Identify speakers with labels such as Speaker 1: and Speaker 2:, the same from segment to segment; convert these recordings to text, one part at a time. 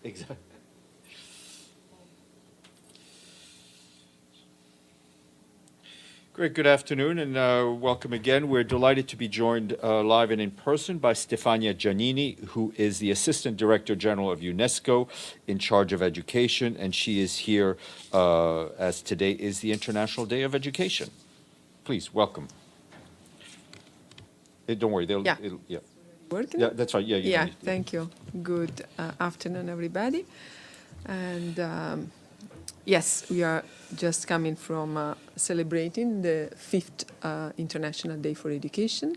Speaker 1: Exactly. Great, good afternoon, and welcome again. We're delighted to be joined live and in person by Stefania Giannini, who is the Assistant Director General of UNESCO in charge of education, and she is here as today is the International Day of Education. Please, welcome. Don't worry,
Speaker 2: Yeah.
Speaker 1: yeah.
Speaker 2: Working?
Speaker 1: Yeah, that's right, yeah.
Speaker 2: Yeah, thank you. Good afternoon, everybody. And yes, we are just coming from celebrating the 5th International Day for Education.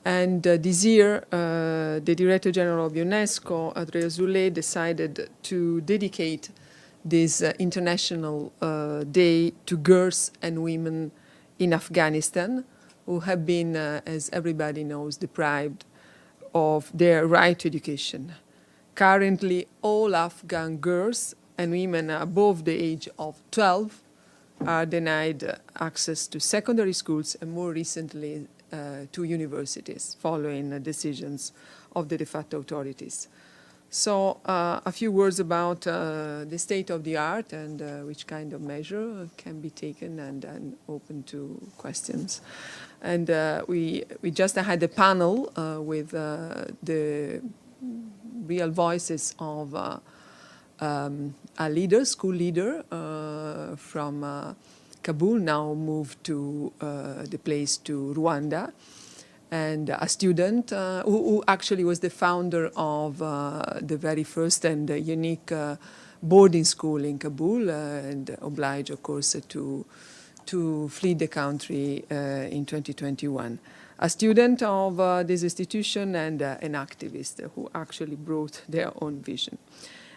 Speaker 2: And this year, the Director General of UNESCO, Andrea Zoulet, decided to dedicate this International Day to girls and women in Afghanistan, who have been, as everybody knows, deprived of their right to education. Currently, all Afghan girls and women above the age of 12 are denied access to secondary schools and more recently to universities following decisions of the de facto authorities. So a few words about the state of the art and which kind of measure can be taken, and open to questions. And we just had a panel with the real voices of a leader, school leader from Kabul, now moved to the place to Rwanda, and a student who actually was the founder of the very first and unique boarding school in Kabul, and obliged, of course, to flee the country in 2021. A student of this institution and an activist who actually brought their own vision.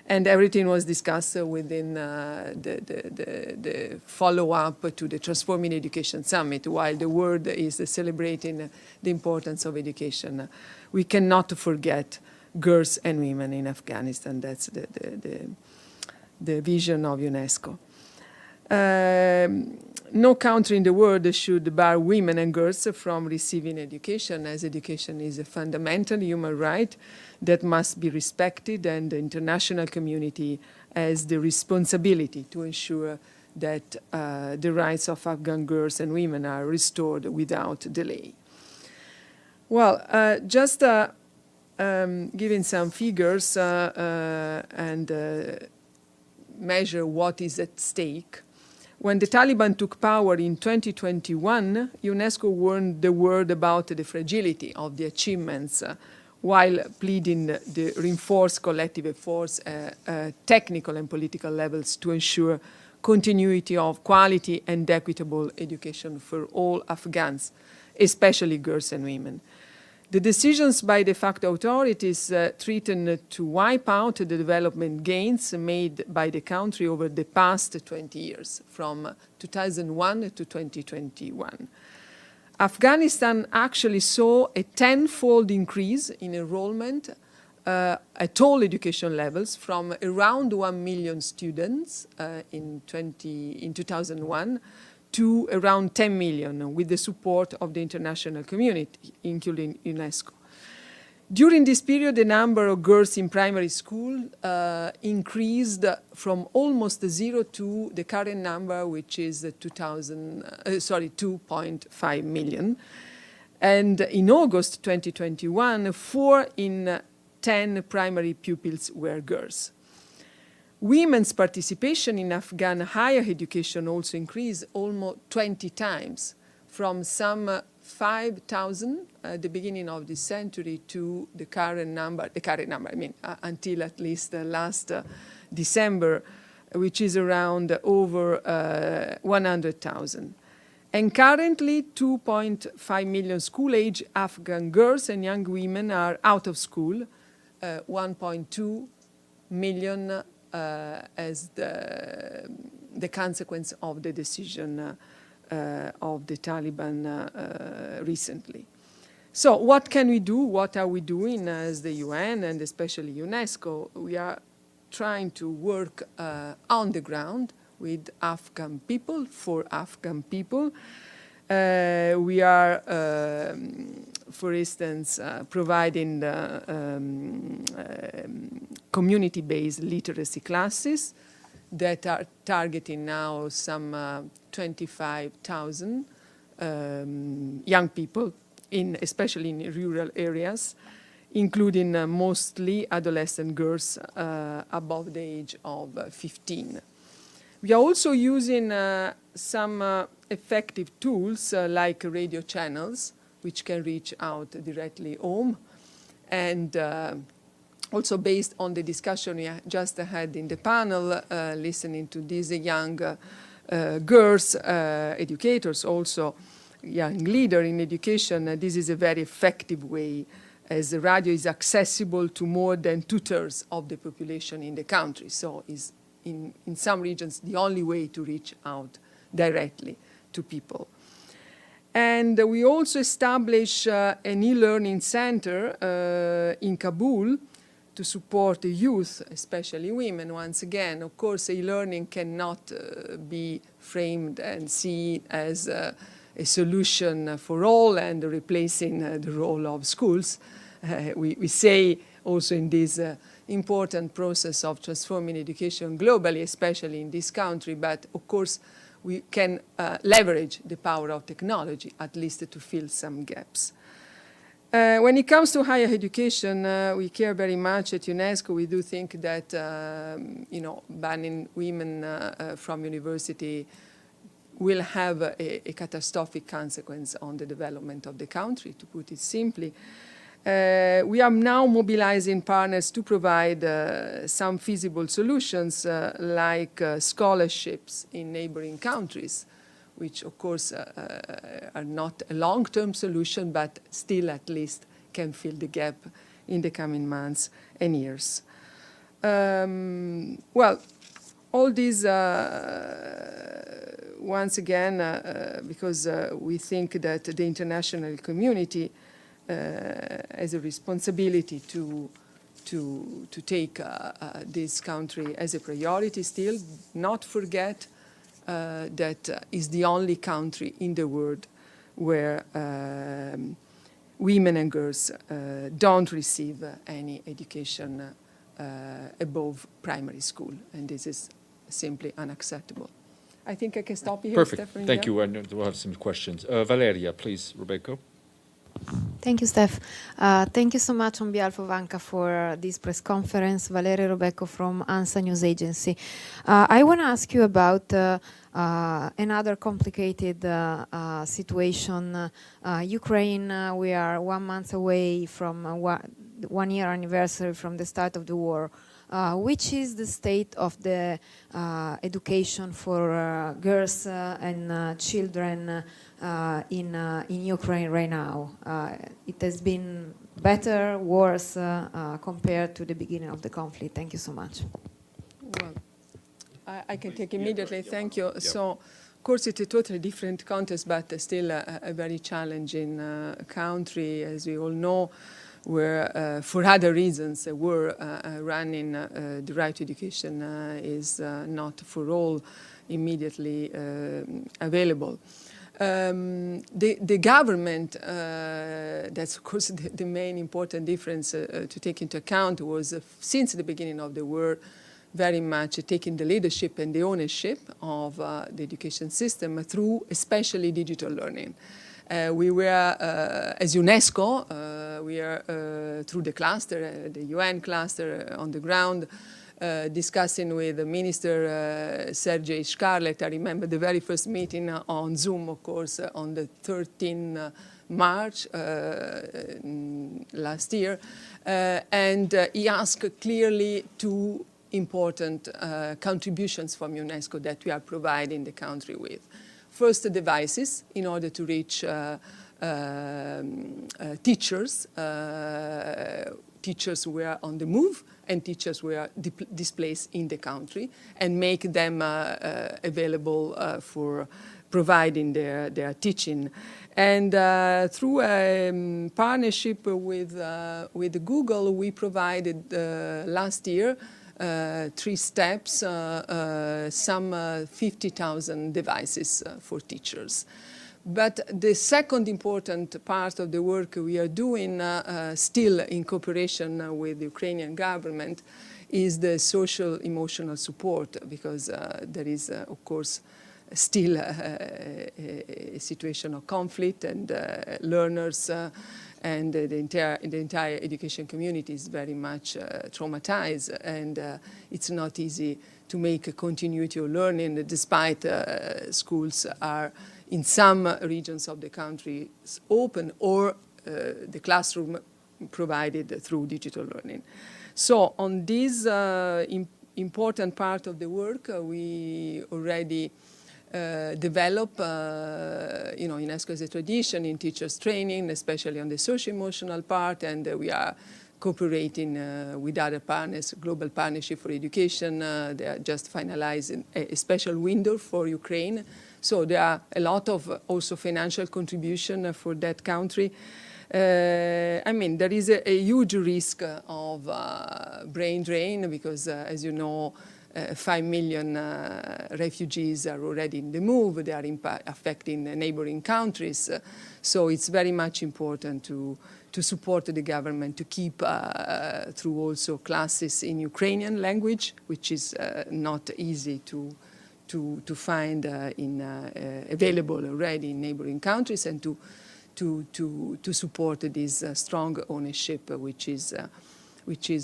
Speaker 2: And everything was discussed within the follow-up to the Transforming Education Summit. While the world is celebrating the importance of education, we cannot forget girls and women in Afghanistan. That's the vision of UNESCO. No country in the world should bar women and girls from receiving education, as education is a fundamental human right that must be respected, and the international community has the responsibility to ensure that the rights of Afghan girls and women are restored without delay. Well, just giving some figures and measure what is at stake. When the Taliban took power in 2021, UNESCO warned the world about the fragility of the achievements while pleading the reinforced collective efforts at technical and political levels to ensure continuity of quality and equitable education for all Afghans, especially girls and women. The decisions by de facto authorities threaten to wipe out the development gains made by the country over the past 20 years, from 2001 to 2021. Afghanistan actually saw a tenfold increase in enrollment at all education levels, from around 1 million students in 2001 to around 10 million, with the support of the international community, including UNESCO. During this period, the number of girls in primary school increased from almost zero to the current number, which is 2.5 million. And in August 2021, 4 in 10 primary pupils were girls. Women's participation in Afghan higher education also increased almost 20 times, from some 5,000 at the beginning of this century to the current number, until at least last December, which is around over 100,000. And currently, 2.5 million school-age Afghan girls and young women are out of school, 1.2 million as the consequence of the decision of the Taliban recently. So what can we do? What are we doing as the UN and especially UNESCO? We are trying to work on the ground with Afghan people, for Afghan people, We are, for instance, providing community-based literacy classes that are targeting now some 25,000 young people, especially in rural areas, including mostly adolescent girls above the age of 15. We are also using some effective tools like radio channels, which can reach out directly home, and also based on the discussion we just had in the panel, listening to these young girls, educators, also young leader in education, this is a very effective way, as the radio is accessible to more than 2/3 of the population in the country. So is in some regions the only way to reach out directly to people. And we also establish an e-learning center in Kabul to support the youth, especially women. Once again, of course, e-learning cannot be framed and seen as a solution for all and replacing the role of schools. We say also in this important process of transforming education globally, especially in this country, but of course we can leverage the power of technology, at least to fill some gaps. When it comes to higher education, we care very much at UNESCO. We do think that banning women from university will have a catastrophic consequence on the development of the country, to put it simply. We are now mobilizing partners to provide some feasible solutions like scholarships in neighboring countries, which of course are not a long-term solution, but still at least can fill the gap in the coming months and years. Well, all these, once again, because we think that the international community has a responsibility to take this country as a priority still, not forget that is the only country in the world where women and girls don't receive any education above primary school, and this is simply unacceptable. I think I can stop here.
Speaker 1: Perfect.
Speaker 2: Stefania.
Speaker 1: Thank you, and we'll have some questions. Valeria, please, Rebecca.
Speaker 3: Thank you, Steph. Thank you so much on behalf of ANCA for this press conference. Valeria Robecco from ANSA News Agency. I want to ask you about another complicated situation. Ukraine, we are 1 month away from 1 year anniversary from the start of the war. Which is the state of the education for girls and children in Ukraine right now? It has been better, worse compared to the beginning of the conflict. Thank you so much.
Speaker 2: Well, I can take immediately. Thank you. So, of course, it's a totally different context, but still a very challenging country, as we all know, where, for other reasons, a war running the right to education is not for all immediately available. The government, that's of course the main important difference to take into account, was since the beginning of the war very much taking the leadership and the ownership of the education system through especially digital learning. We were, as UNESCO, we are through the cluster, the UN cluster on the ground, discussing with the Minister Sergei Scarlett. I remember the very first meeting on Zoom, of course, on the 13th March last year. And he asked clearly two important contributions from UNESCO that we are providing the country with. First, the devices in order to reach teachers, teachers who are on the move and teachers who are displaced in the country, and make them available for providing their teaching. And through a partnership with Google, we provided last year 3 steps, some 50,000 devices for teachers. But the second important part of the work we are doing, still in cooperation with the Ukrainian government, is the social emotional support, because there is, of course, still a situation of conflict, and learners and the entire education community is very much traumatized, and it's not easy to make a continuity of learning, despite schools are in some regions of the country open, or the classroom provided through digital learning. So on this important part of the work, we already develop, UNESCO as a tradition in teachers training, especially on the social-emotional part, and we are cooperating with other partners, Global Partnership for Education. They are just finalizing a special window for Ukraine. So there are a lot of also financial contribution for that country. I mean, there is a huge risk of brain drain, because, as you know, 5 million refugees are already in the move. They are affecting neighboring countries. So it's very much important to support the government to keep through also classes in Ukrainian language, which is not easy to find available already in neighboring countries, and to support this strong ownership, which is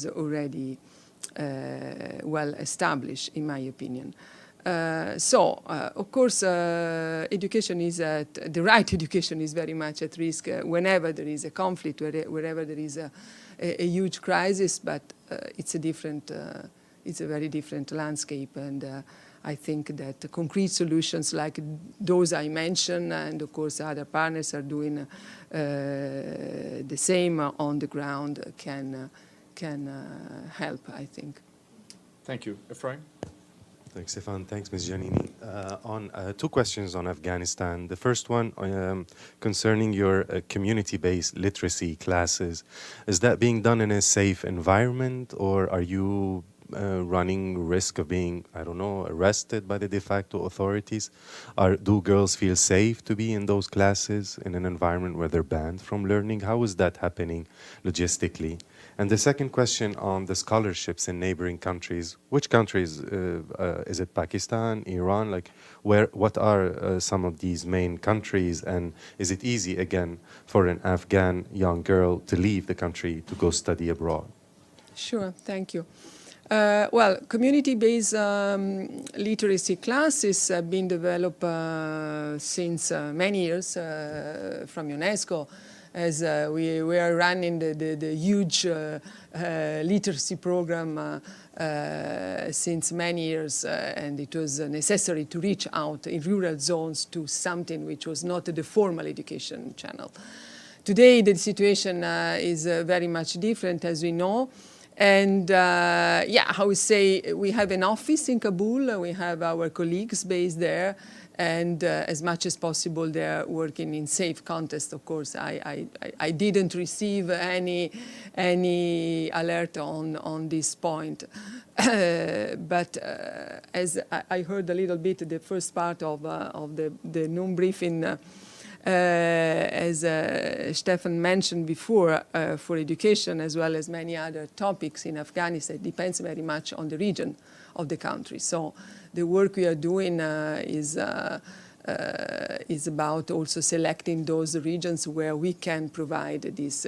Speaker 2: already well established, in my opinion. Of course, education is the right education is very much at risk whenever there is a conflict, wherever there is a huge crisis. But it's a very different landscape, and I think that concrete solutions like those I mentioned, and of course other partners are doing the same on the ground, can help, I think.
Speaker 1: Thank you. Ephraim?
Speaker 4: Thanks, Stefan. Thanks, Ms. Giannini. Two questions on Afghanistan. The first one concerning your community-based literacy classes. Is that being done in a safe environment, or are you running risk of being, I don't know, arrested by the de facto authorities? Do girls feel safe to be in those classes in an environment where they're banned from learning? How is that happening logistically? And the second question on the scholarships in neighboring countries. Which countries? Is it Pakistan, Iran? Like, what are some of these main countries? And is it easy, again, for an Afghan young girl to leave the country to go study abroad?
Speaker 2: Sure, thank you. Well, community-based literacy classes have been developed since many years from UNESCO, as we are running the huge literacy program since many years, and it was necessary to reach out in rural zones to something which was not the formal education channel. Today, the situation is very much different, as we know. And yeah, I would say we have an office in Kabul. We have our colleagues based there, and as much as possible, they're working in safe context. Of course, I didn't receive any alert on this point. But as I heard a little bit the first part of the noon briefing, as Stefan mentioned before, for education as well as many other topics in Afghanistan, it depends very much on the region of the country. So the work we are doing is about also selecting those regions where we can provide these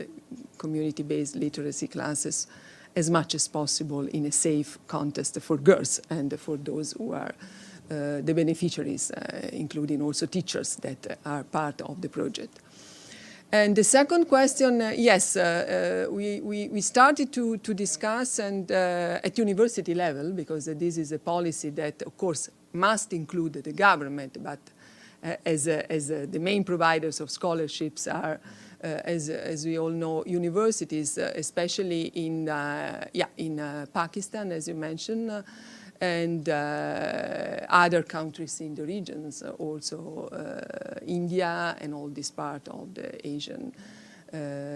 Speaker 2: community-based literacy classes as much as possible in a safe context for girls and for those who are the beneficiaries, including also teachers that are part of the project. And the second question, yes, we started to discuss and at university level, because this is a policy that, of course, must include the government, but as the main providers of scholarships are, as we all know, universities, especially in Pakistan, as you mentioned, and other countries in the regions, also India and all this part of the Asian,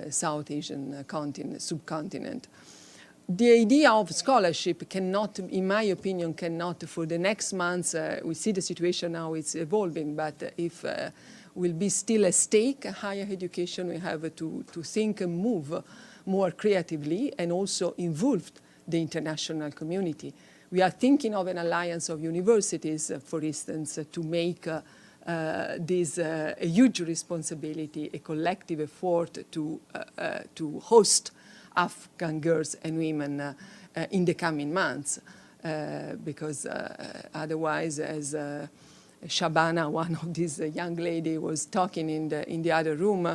Speaker 2: South Asian subcontinent. the idea of scholarship cannot, in my opinion, cannot, for the next months, we see the situation now, it's evolving, but if will be still at stake, higher education, we have to think and move more creatively and also involve the international community. We are thinking of an alliance of universities, for instance, to make this a huge responsibility, a collective effort to host Afghan girls and women in the coming months, because otherwise, as Shabana, one of these young lady, was talking in the other room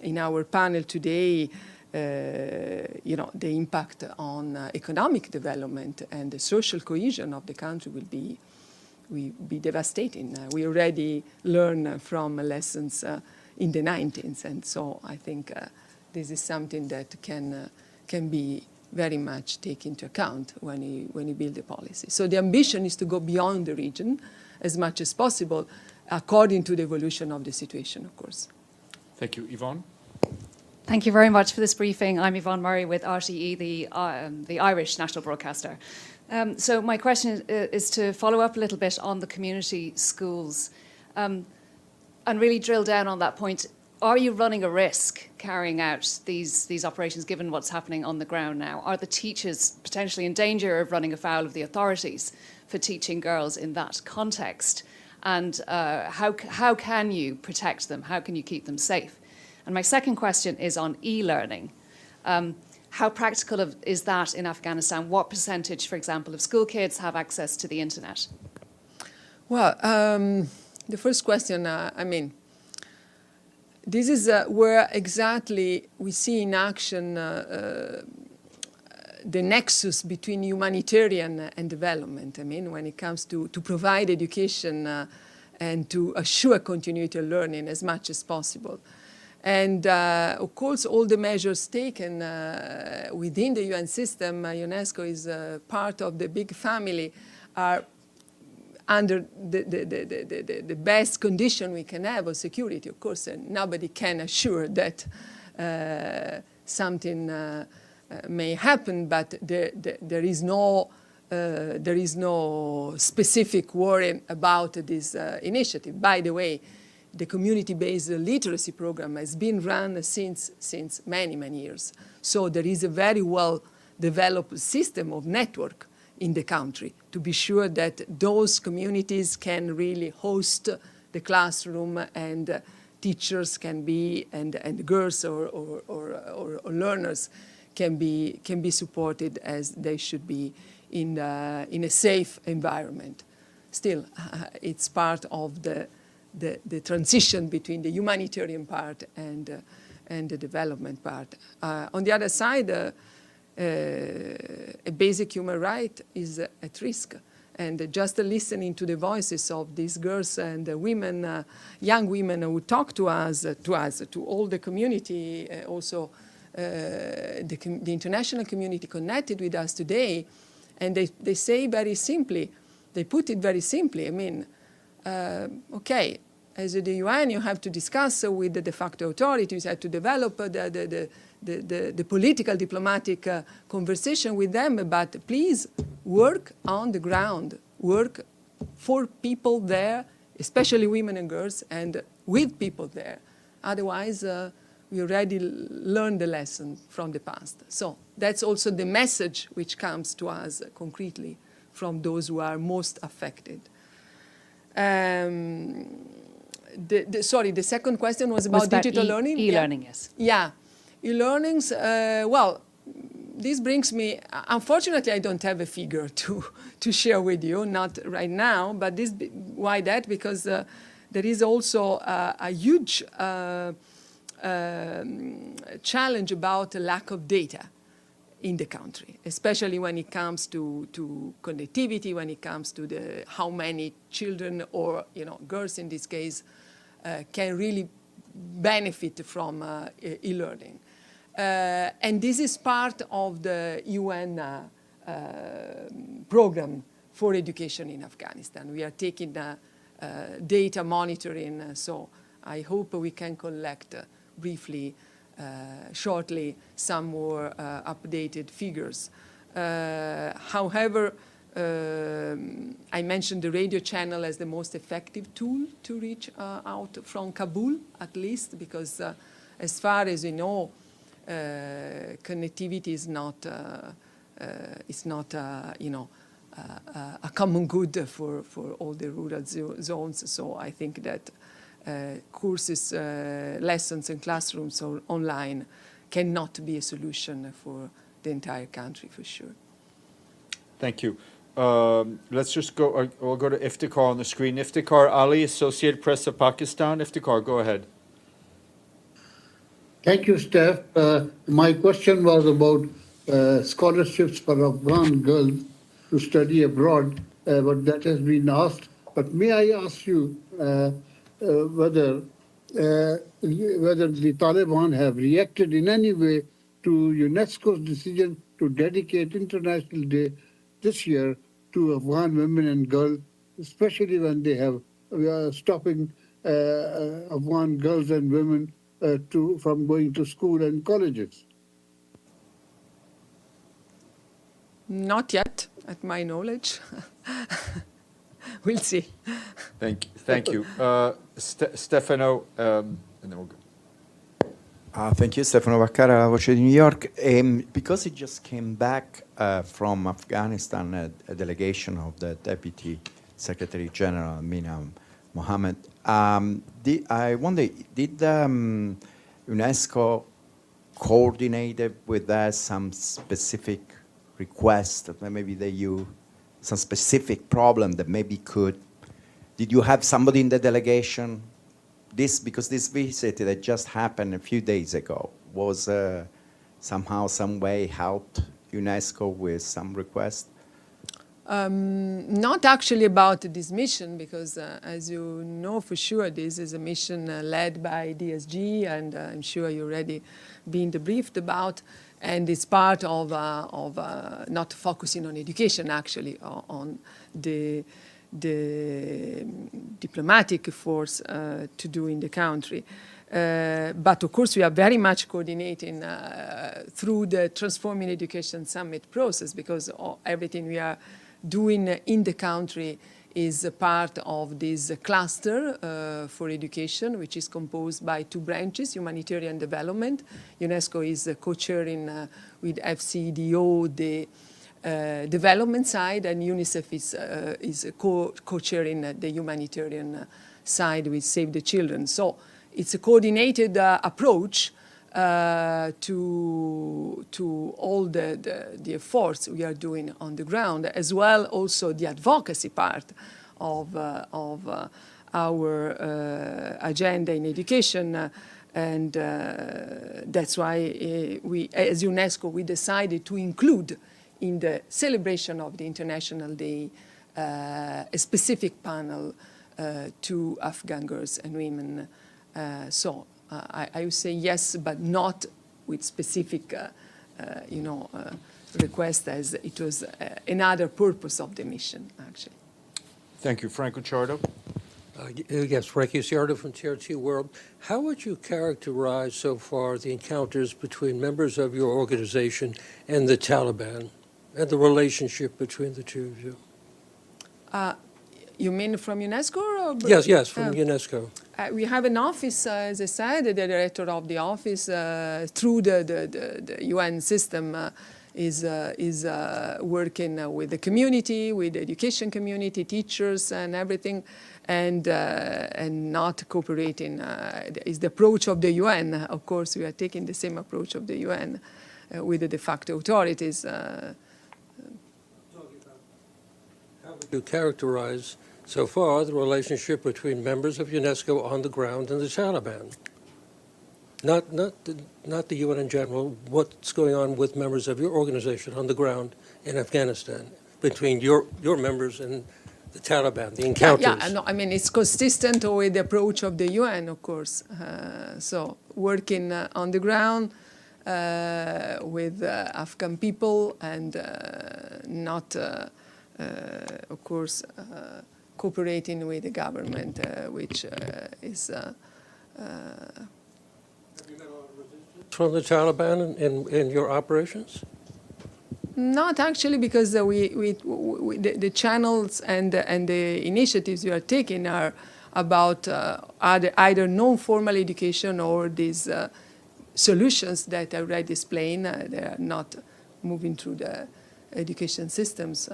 Speaker 2: in our panel today, the impact on economic development and the social cohesion of the country will be devastating. We already learned from lessons in the 19th, and so I think this is something that can be very much taken into account when you build a policy. So the ambition is to go beyond the region as much as possible, according to the evolution of the situation, of course.
Speaker 1: Thank you. Yvonne?
Speaker 5: Thank you very much for this briefing. I'm Yvonne Murray with RTE, the Irish national broadcaster. So my question is to follow up a little bit on the community schools and really drill down on that point. Are you running a risk carrying out these operations, given what's happening on the ground now? Are the teachers potentially in danger of running afoul of the authorities for teaching girls in that context? And how can you protect them? How can you keep them safe? And my second question is on e-learning. How practical is that in Afghanistan? What percentage, for example, of school kids have access to the internet?
Speaker 2: Well, the first question, this is where exactly we see in action the nexus between humanitarian and development. When it comes to provide education and to assure continuity of learning as much as possible. And of course, all the measures taken within the UN system, UNESCO is part of the big family, are under the best condition we can have of security, of course, and nobody can assure that something may happen, but there is no specific worry about this initiative. By the way, the community-based literacy program has been run since many, many years. So there is a very well-developed system of network in the country to be sure that those communities can really host the classroom and teachers can be, and girls or learners can be supported as they should be in a safe environment. Still, it's part of the transition between the humanitarian part and the development part. On the other side, a basic human right is at risk. And just listening to the voices of these girls and women, young women who talk to us, to all the community, also the international community connected with us today, and they say very simply, they put it very simply, okay, as the UN, you have to discuss with the de facto authorities, you have to develop the political, diplomatic conversation with them, but please work on the ground, work for people there, especially women and girls, and with people there. Otherwise, we already learned the lesson from the past. So that's also the message which comes to us concretely from those who are most affected. The second question was about digital learning?
Speaker 5: E-learning, yes.
Speaker 2: Yeah, e-learnings, well, this brings me, unfortunately, I don't have a figure to share with you, not right now, but why that? Because there is also a huge challenge about the lack of data in the country, especially when it comes to connectivity, when it comes to how many children or girls in this case can really benefit from e-learning. And this is part of the UN program for education in Afghanistan. We are taking data monitoring, so I hope we can collect briefly shortly some more updated figures. However, I mentioned the radio channel as the most effective tool to reach out from Kabul, at least, because as far as we know, connectivity is not, a common good for all the rural zones. So I think that courses, lessons in classrooms or online cannot be a solution for the entire country, for sure.
Speaker 1: Thank you. Let's just go, we'll go to Iftikhar on the screen. Iftikhar Ali, Associated Press of Pakistan. Iftikhar, go ahead.
Speaker 6: Thank you, Steph. My question was about scholarships for Afghan girls to study abroad, but that has been asked. But may I ask you whether the Taliban have reacted in any way to UNESCO's decision to dedicate International Day this year to Afghan women and girls, especially when they have stopping Afghan girls and women from going to school and colleges?
Speaker 2: Not yet, at my knowledge. We'll see.
Speaker 1: Thank you. Stefano, and then we'll go.
Speaker 7: Thank you, Stefano Vaccara, La Voce di New York. Because it just came back from Afghanistan, a delegation of the Deputy Secretary General, Mina Mohammed, I wonder, did UNESCO coordinate with that some specific request, that maybe some specific problem that maybe did you have somebody in the delegation? Because this visit that just happened a few days ago was somehow, some way helped UNESCO with some request?
Speaker 2: Not actually about this mission, because as you know for sure, this is a mission led by DSG, and I'm sure you've already been debriefed about, and it's part of not focusing on education, actually, on the diplomatic force to do in the country. But of course, we are very much coordinating through the Transforming Education Summit process, because everything we are doing in the country is a part of this cluster for education, which is composed by two branches: humanitarian development. UNESCO is co-chairing with FCDO the development side, and UNICEF is co-chairing the humanitarian side with Save the Children. So it's a coordinated approach to all the efforts we are doing on the ground, as well also the advocacy part of our agenda in education. And that's why we, as UNESCO, we decided to include in the celebration of the International Day a specific panel to Afghan girls and women. So I would say yes, but not with specific, request, as it was another purpose of the mission, actually.
Speaker 1: Thank you. Franco Ciardo.
Speaker 8: Yes, Frankie Ciardo from TRT World. How would you characterize so far the encounters between members of your organization and the Taliban, and the relationship between the two of you?
Speaker 2: You mean from UNESCO? Or
Speaker 8: Yes, from UNESCO.
Speaker 2: We have an office, as I said, the director of the office, through the UN system, is working with the community, with the education community, teachers and everything, and not cooperating. Is the approach of the UN. Of course, we are taking the same approach of the UN with the de facto authorities.
Speaker 8: How would you characterize so far the relationship between members of UNESCO on the ground and the Taliban? Not the UN in general. What's going on with members of your organization on the ground in Afghanistan, between your members and the Taliban, the encounters?
Speaker 2: Yeah, no, I mean, it's consistent with the approach of the UN, of course. So working on the ground with Afghan people, and not, of course, cooperating with the government, which is...
Speaker 8: from the Taliban in your operations?
Speaker 2: Not actually, because the channels and the initiatives we are taking are about either non-formal education or these solutions that I already explained. They are not moving through the education systems.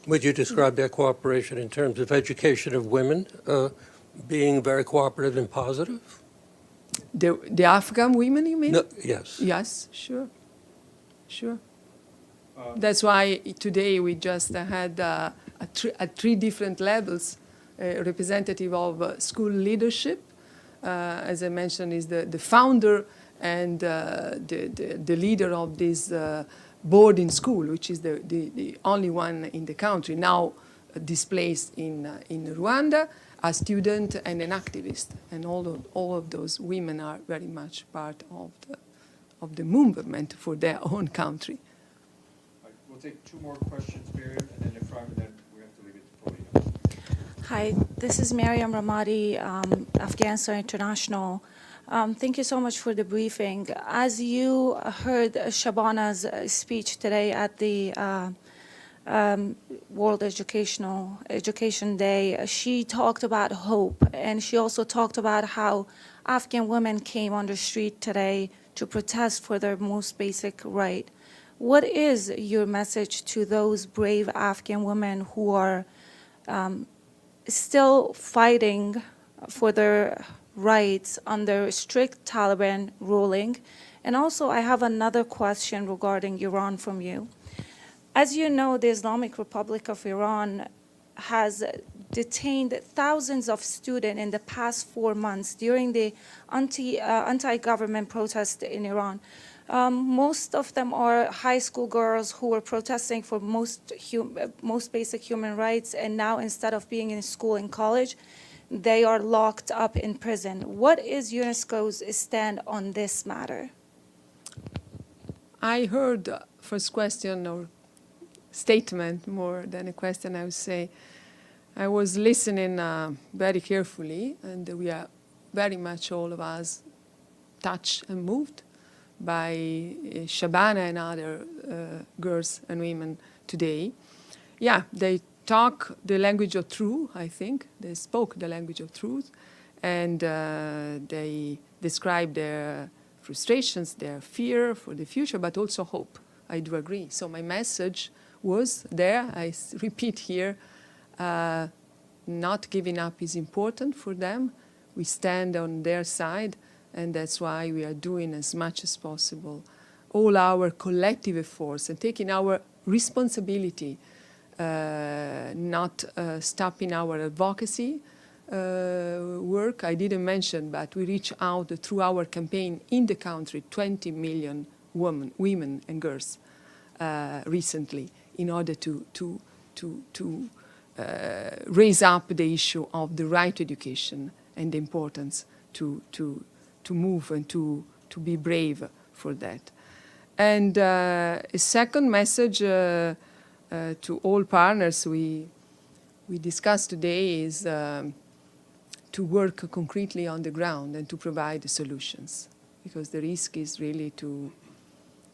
Speaker 8: Would you describe that cooperation in terms of education of women being very cooperative and positive?
Speaker 2: The Afghan women, you mean?
Speaker 8: No, yes.
Speaker 2: Yes, sure. That's why today we just had at three different levels, representative of school leadership, as I mentioned, is the founder and the leader of this boarding school, which is the only one in the country, now displaced in Rwanda, a student and an activist. And all of those women are very much part of the movement for their own country.
Speaker 1: We'll take two more questions, Miriam, and then then we have to leave it to Paulina.
Speaker 9: Hi, this is Mariam Ramadi, Afghanistan International. Thank you so much for the briefing. As you heard Shabana's speech today at the World Education Day, she talked about hope, and she also talked about how Afghan women came on the street today to protest for their most basic right. What is your message to those brave Afghan women who are still fighting for their rights under strict Taliban ruling? And also, I have another question regarding Iran from you. As you know, the Islamic Republic of Iran has detained thousands of students in the past 4 months during the anti-government protests in Iran. Most of them are high school girls who were protesting for most basic human rights, and now instead of being in school and college, they are locked up in prison. What is UNESCO's stand on this matter?
Speaker 2: I heard first question or statement more than a question, I would say. I was listening very carefully, and we are very much, all of us, touched and moved by Shabana and other girls and women today. Yeah, they talk the language of truth, I think. They spoke the language of truth, and they described their frustrations, their fear for the future, but also hope. I do agree. So my message was there, I repeat here, not giving up is important for them. We stand on their side, and that's why we are doing as much as possible all our collective efforts and taking our responsibility, not stopping our advocacy work. I didn't mention, but we reach out through our campaign in the country, 20 million women and girls recently, in order to raise up the issue of the right to education and the importance to move and to be brave for that. And a second message to all partners we discussed today is to work concretely on the ground and to provide solutions, because the risk is really to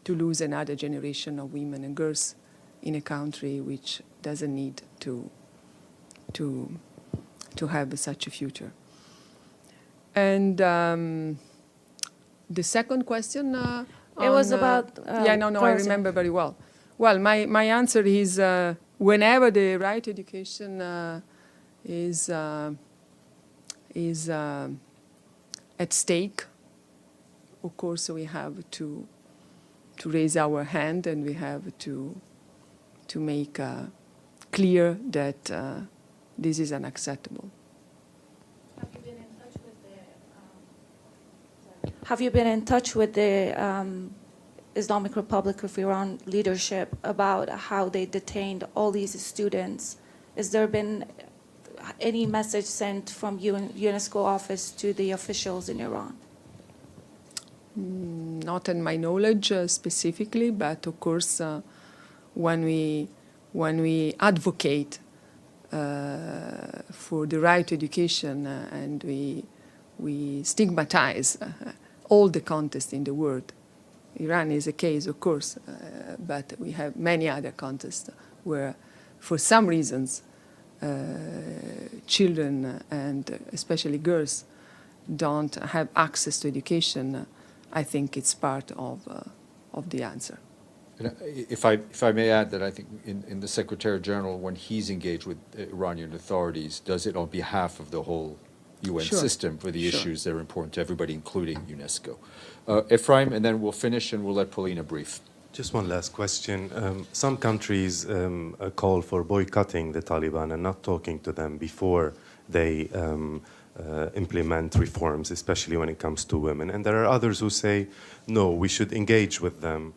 Speaker 2: lose another generation of women and girls in a country which doesn't need to have such a future. And the second question?
Speaker 9: It was about
Speaker 2: I remember very well. Well, my answer is whenever the right to education is at stake, of course we have to raise our hand, and we have to make clear that this is unacceptable.
Speaker 9: Have you been in touch with the Islamic Republic of Iran leadership about how they detained all these students? Has there been any message sent from UNESCO office to the officials in Iran?
Speaker 2: Not in my knowledge specifically, but of course when we advocate for the right to education and we stigmatize all the contests in the world. Iran is a case, of course, but we have many other contests where, for some reasons, children and especially girls don't have access to education. I think it's part of the answer.
Speaker 1: And if I may add that I think in the Secretary General, when he's engaged with Iranian authorities, does it on behalf of the whole UN
Speaker 2: Sure.
Speaker 1: system for the
Speaker 2: Sure.
Speaker 1: issues that are important to everybody, including UNESCO. Ephraim, and then we'll finish and we'll let Paulina brief.
Speaker 4: Just one last question. Some countries call for boycotting the Taliban and not talking to them before they implement reforms, especially when it comes to women. And there are others who say, no, we should engage with them.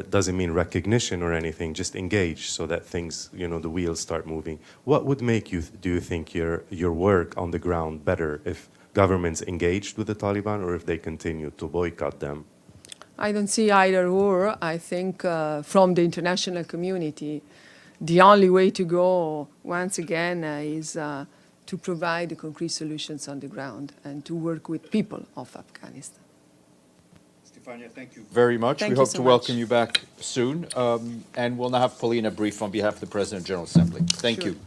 Speaker 4: Doesn't mean recognition or anything, just engage so that things, the wheels start moving. What would make you, do you think, your work on the ground better if governments engaged with the Taliban or if they continue to boycott them?
Speaker 2: I don't see either or. I think from the international community, the only way to go, once again, is to provide concrete solutions on the ground and to work with people of Afghanistan.
Speaker 1: Stefania, thank you very much.
Speaker 2: Thank
Speaker 1: We
Speaker 2: you
Speaker 1: hope
Speaker 2: so
Speaker 1: to
Speaker 2: much.
Speaker 1: welcome you back soon. And we'll now have Paulina brief on behalf of the President General Assembly. Thank
Speaker 2: Sure.
Speaker 1: you.